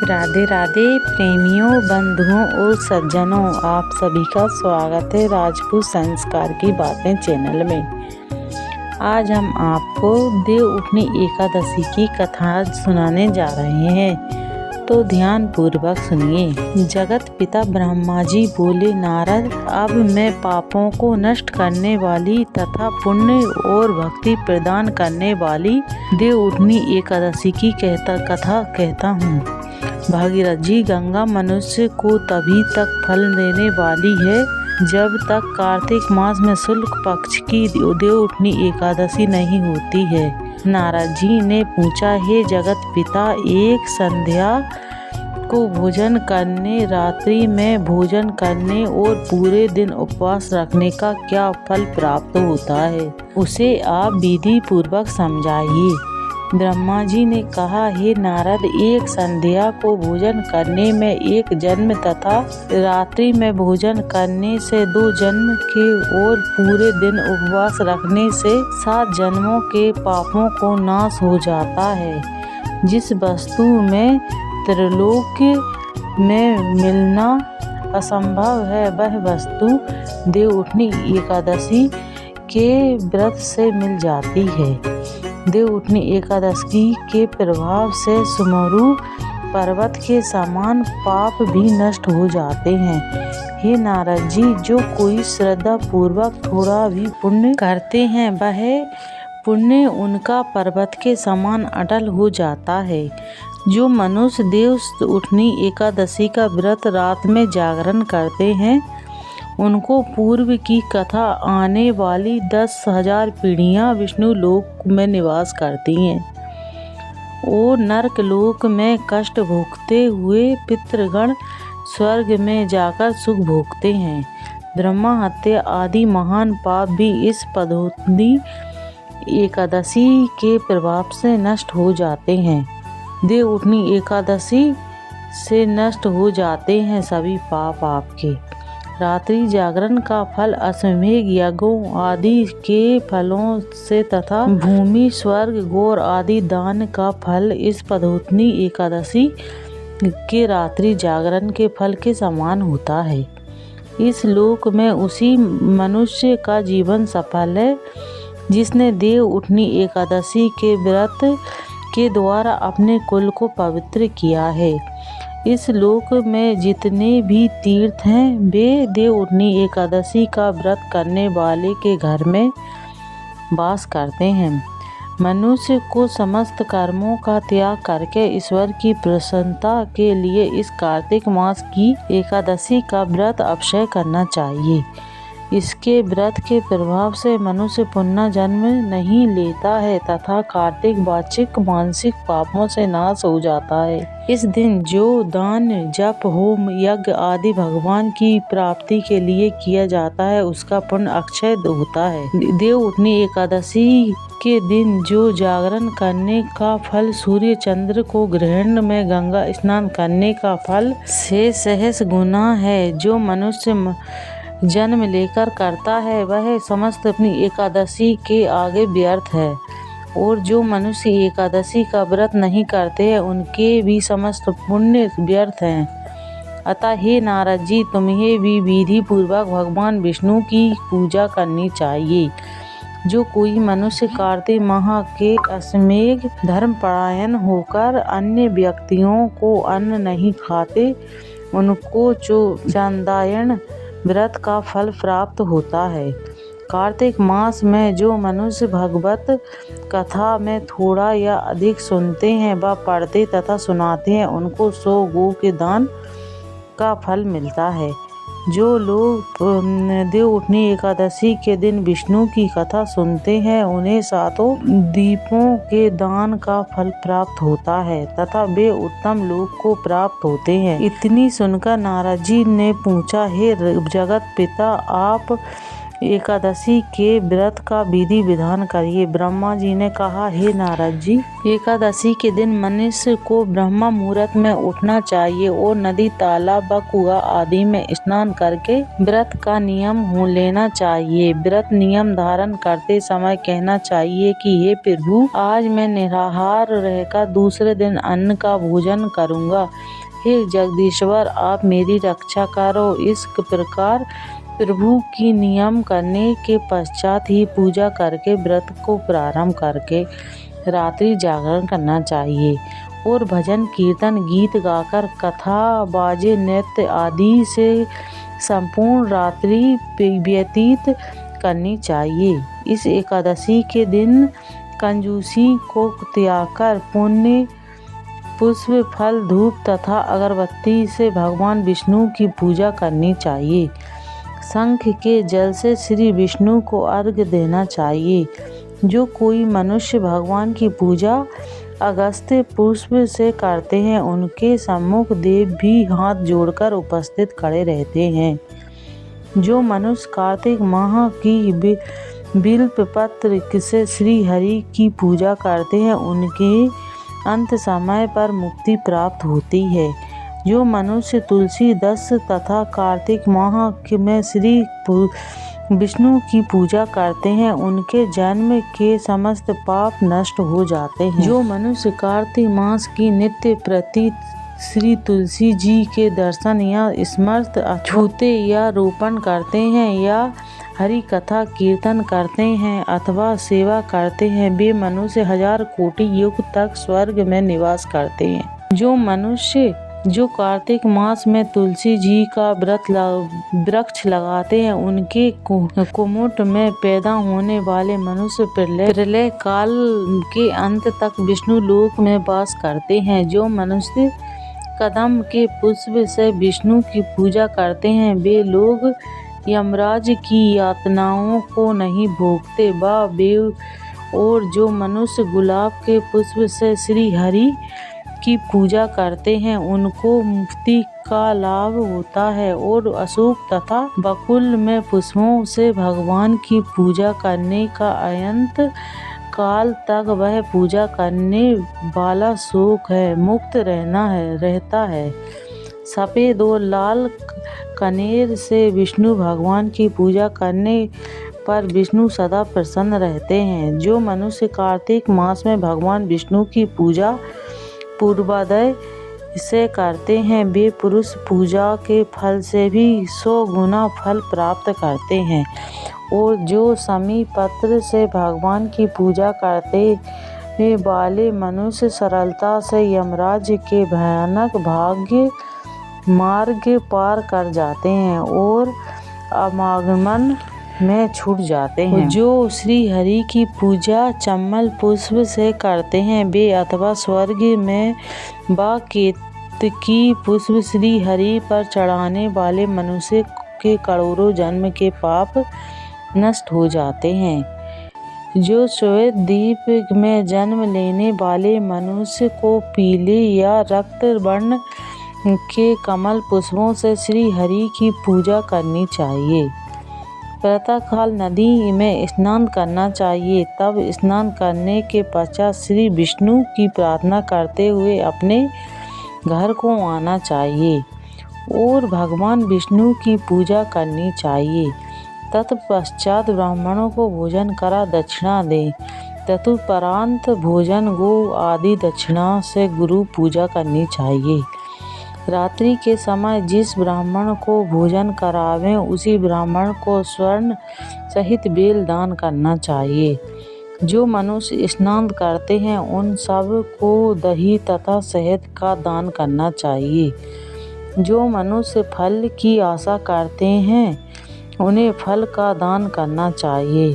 राधे राधे प्रेमियों, बंधुओं और सज्जनों, आप सभी का स्वागत है राजपूत संस्कार की बातें चैनल में। आज हम आपको देव उठनी एकादशी की कथा सुनाने जा रहे हैं, तो ध्यान पूर्वक सुनिए। जगत पिता ब्रह्मा जी बोले, नारद, अब मैं पापों को नष्ट करने वाली तथा पुण्य और भक्ति प्रदान करने वाली देव उठनी एकादशी की कथा कहता हूँ। भागीरथ जी, गंगा मनुष्य को तभी तक फल देने वाली है जब तक कार्तिक मास में शुक्ल पक्ष की देव उठनी एकादशी नहीं होती है। नारद जी ने पूछा, हे जगत पिता, एक संध्या को भोजन करने, रात्रि में भोजन करने और पूरे दिन उपवास रखने का क्या फल प्राप्त होता है, उसे आप विधि पूर्वक समझाइए। ब्रह्मा जी ने कहा, हे नारद, एक संध्या को भोजन करने में 1 जन्म तथा रात्रि में भोजन करने से 2 जन्म के और पूरे दिन उपवास रखने से 7 जन्मों के पापों को नाश हो जाता है। जिस वस्तु में त्रिलोक में मिलना असंभव है, वह वस्तु देव उठनी एकादशी के व्रत से मिल जाती है। देव उठनी एकादशी के प्रभाव से सुमेरु पर्वत के समान पाप भी नष्ट हो जाते हैं। हे नारद जी, जो कोई श्रद्धा पूर्वक थोड़ा भी पुण्य करते हैं, वह पुण्य उनका पर्वत के समान अटल हो जाता है। जो मनुष्य देव उठनी एकादशी का व्रत रात में जागरण करते हैं, उनको पूर्व की कथा आने वाली 10,000 पीढ़ियाँ विष्णु लोक में निवास करती हैं और नरक लोक में कष्ट भोगते हुए पितृगण स्वर्ग में जाकर सुख भोगते हैं। ब्रह्मा हत्या आदि महान पाप भी इस पदोत्नी एकादशी के प्रभाव से नष्ट हो जाते हैं। देव उठनी एकादशी से नष्ट हो जाते हैं सभी पाप आपके। रात्रि जागरण का फल अश्वमेध यज्ञों आदि के फलों से तथा भूमि, स्वर्ग, गौर आदि दान का फल इस पदोत्नी एकादशी के रात्रि जागरण के फल के समान होता है। इस लोक में उसी मनुष्य का जीवन सफल है जिसने देव उठनी एकादशी के व्रत के द्वारा अपने कुल को पवित्र किया है। इस लोक में जितने भी तीर्थ हैं, वे देव उठनी एकादशी का व्रत करने वाले के घर में वास करते हैं। मनुष्य को समस्त कर्मों का त्याग करके ईश्वर की प्रसन्नता के लिए इस कार्तिक मास की एकादशी का व्रत अवश्य करना चाहिए। इसके व्रत के प्रभाव से मनुष्य पुनः जन्म नहीं लेता है तथा कार्तिक वाचिक मानसिक पापों से नाश हो जाता है। इस दिन जो दान, जप, होम, यज्ञ आदि भगवान की प्राप्ति के लिए किया जाता है, उसका पुण्य अक्षय होता है। देव उठनी एकादशी के दिन जो जागरण करने का फल सूर्य चंद्र को ग्रहण में गंगा स्नान करने का फल से सहस्र गुना है, जो मनुष्य जन्म लेकर करता है, वह समस्त अपनी एकादशी के आगे व्यर्थ है। और जो मनुष्य एकादशी का व्रत नहीं करते हैं, उनके भी समस्त पुण्य व्यर्थ हैं। अतः हे नारद जी, तुम्हें भी विधि पूर्वक भगवान विष्णु की पूजा करनी चाहिए। जो कोई मनुष्य कार्तिक माह के अश्वमेध धर्मपरायण होकर अन्य व्यक्तियों को अन्न नहीं खाते, उनको चांद्रायण व्रत का फल प्राप्त होता है। कार्तिक मास में जो मनुष्य भगवत कथा में थोड़ा या अधिक सुनते हैं व पढ़ते तथा सुनाते हैं, उनको 100 गौ के दान का फल मिलता है। जो लोग देव उठनी एकादशी के दिन विष्णु की कथा सुनते हैं, उन्हें 7 दीपों के दान का फल प्राप्त होता है तथा वे उत्तम लोक को प्राप्त होते हैं। इतनी सुनकर नारद जी ने पूछा, हे जगत पिता, आप एकादशी के व्रत का विधि विधान करिए। ब्रह्मा जी ने कहा, हे नारद जी, एकादशी के दिन मनुष्य को ब्रह्म मुहूर्त में उठना चाहिए और नदी, तालाब व कुआं आदि में स्नान करके व्रत का नियम लेना चाहिए। व्रत नियम धारण करते समय कहना चाहिए कि हे प्रभु, आज मैं निराहार रहकर दूसरे दिन अन्न का भोजन करूँगा। हे जगदीश्वर, आप मेरी रक्षा करो। इस प्रकार प्रभु की नियम करने के पश्चात ही पूजा करके व्रत को प्रारंभ करके रात्रि जागरण करना चाहिए और भजन कीर्तन गीत गाकर कथा बाजे नृत्य आदि से संपूर्ण रात्रि व्यतीत करनी चाहिए। इस एकादशी के दिन कंजूसी को त्याग कर पुण्य पुष्प, फल, धूप तथा अगरबत्ती से भगवान विष्णु की पूजा करनी चाहिए। शंख के जल से श्री विष्णु को अर्घ्य देना चाहिए। जो कोई मनुष्य भगवान की पूजा अगस्त्य पुष्प से करते हैं, उनके सम्मुख देव भी हाथ जोड़कर उपस्थित खड़े रहते हैं। जो मनुष्य कार्तिक माह की बिल्व पत्र से श्री हरि की पूजा करते हैं, उनके अंत समय पर मुक्ति प्राप्त होती है। जो मनुष्य तुलसी दस तथा कार्तिक माह में श्री विष्णु की पूजा करते हैं, उनके जन्म के समस्त पाप नष्ट हो जाते हैं। जो मनुष्य कार्तिक मास की नित्य प्रति श्री तुलसी जी के दर्शन या स्मृत अछूते या रोपण करते हैं या हरि कथा कीर्तन करते हैं अथवा सेवा करते हैं, वे मनुष्य 1000 कोटि युग तक स्वर्ग में निवास करते हैं। जो मनुष्य जो कार्तिक मास में तुलसी जी का वृक्ष लगाते हैं, उनके कुमुट में पैदा होने वाले मनुष्य प्रलय काल के अंत तक विष्णु लोक में वास करते हैं। जो मनुष्य कदम के पुष्प से विष्णु की पूजा करते हैं, वे लोग यमराज की यातनाओं को नहीं भोगते और जो मनुष्य गुलाब के पुष्प से श्री हरि की पूजा करते हैं, उनको मुक्ति का लाभ होता है और अशोक तथा बकुल में पुष्पों से भगवान की पूजा करने का अनंत काल तक वह पूजा करने वाला शोक है मुक्त रहता है। सफेद और लाल कनेर से विष्णु भगवान की पूजा करने पर विष्णु सदा प्रसन्न रहते हैं। जो मनुष्य कार्तिक मास में भगवान विष्णु की पूजा पूर्वादय से करते हैं, वे पुरुष पूजा के फल से भी 100 गुना फल प्राप्त करते हैं। और जो शमी पत्र से भगवान की पूजा करते वाले मनुष्य सरलता से यमराज के भयानक भाग्य मार्ग पार कर जाते हैं और आवागमन में छूट जाते हैं। जो श्री हरि की पूजा चम्मल पुष्प से करते हैं, वे अथवा स्वर्ग में व केतकी पुष्प श्री हरि पर चढ़ाने वाले मनुष्य के करोड़ों जन्म के पाप नष्ट हो जाते हैं। जो श्वेत द्वीप में जन्म लेने वाले मनुष्य को पीले या रक्त वर्ण के कमल पुष्पों से श्री हरि की पूजा करनी चाहिए। प्रातःकाल नदी में स्नान करना चाहिए। तब स्नान करने के पश्चात श्री विष्णु की प्रार्थना करते हुए अपने घर को आना चाहिए और भगवान विष्णु की पूजा करनी चाहिए। तत्पश्चात ब्राह्मणों को भोजन करा दक्षिणा दें। तदुपरांत भोजन गो आदि दक्षिणा से गुरु पूजा करनी चाहिए। रात्रि के समय जिस ब्राह्मण को भोजन करावें, उसी ब्राह्मण को स्वर्ण सहित बेल दान करना चाहिए। जो मनुष्य स्नान करते हैं, उन सब को दही तथा शहद का दान करना चाहिए। जो मनुष्य फल की आशा करते हैं, उन्हें फल का दान करना चाहिए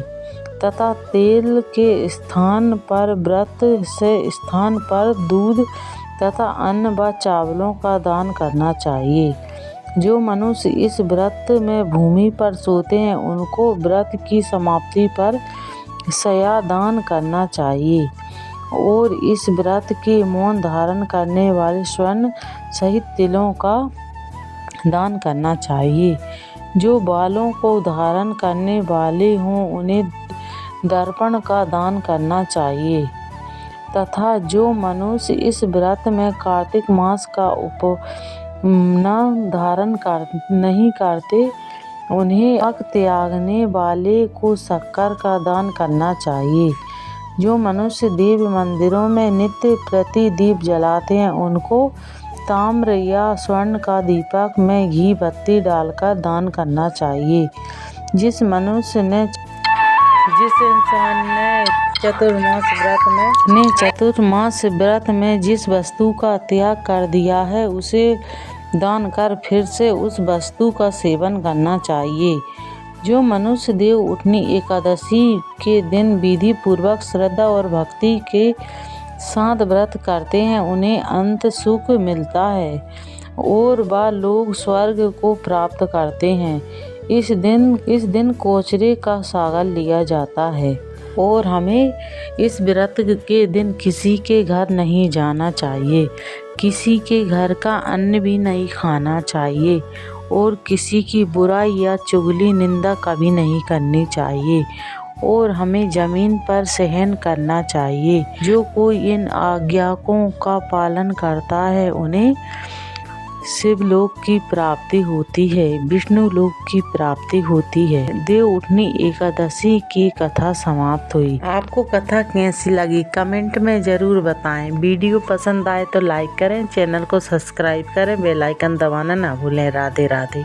तथा तेल के स्थान पर व्रत से स्थान पर दूध तथा अन्न व चावलों का दान करना चाहिए। जो मनुष्य इस व्रत में भूमि पर सोते हैं, उनको व्रत की समाप्ति पर शया दान करना चाहिए और इस व्रत के मौन धारण करने वाले स्वर्ण सहित तिलों का दान करना चाहिए। जो बालों को धारण करने वाले हों उन्हें दर्पण का दान करना चाहिए तथा जो मनुष्य इस व्रत में कार्तिक मास का धारण नहीं करते उन्हें अक त्यागने वाले को शक्कर का दान करना चाहिए। जो मनुष्य देव मंदिरों में नित्य प्रति दीप जलाते हैं उनको ताम्र या स्वर्ण का दीपक में घी बत्ती डालकर दान करना चाहिए। जिस इंसान ने चतुर्मास व्रत में जिस वस्तु का त्याग कर दिया है उसे दान कर फिर से उस वस्तु का सेवन करना चाहिए। जो मनुष्य देव उठनी एकादशी के दिन विधि पूर्वक श्रद्धा और भक्ति के साथ व्रत करते हैं उन्हें अंत सुख मिलता है और वह लोग स्वर्ग को प्राप्त करते हैं। इस दिन कोचरे का सागर लिया जाता है और हमें इस व्रत के दिन किसी के घर नहीं जाना चाहिए, किसी के घर का अन्न भी नहीं खाना चाहिए और किसी की बुराई या चुगली निंदा कभी नहीं करनी चाहिए और हमें जमीन पर सहन करना चाहिए। जो कोई इन आज्ञाओं का पालन करता है उन्हें शिवलोक की प्राप्ति होती है, विष्णु लोक की प्राप्ति होती है। देव उठनी एकादशी की कथा समाप्त हुई। आपको कथा कैसी लगी कमेंट में जरूर बताएं। वीडियो पसंद आए तो लाइक करें, चैनल को सब्सक्राइब करें, बेल आइकन दबाना ना भूलें। राधे राधे।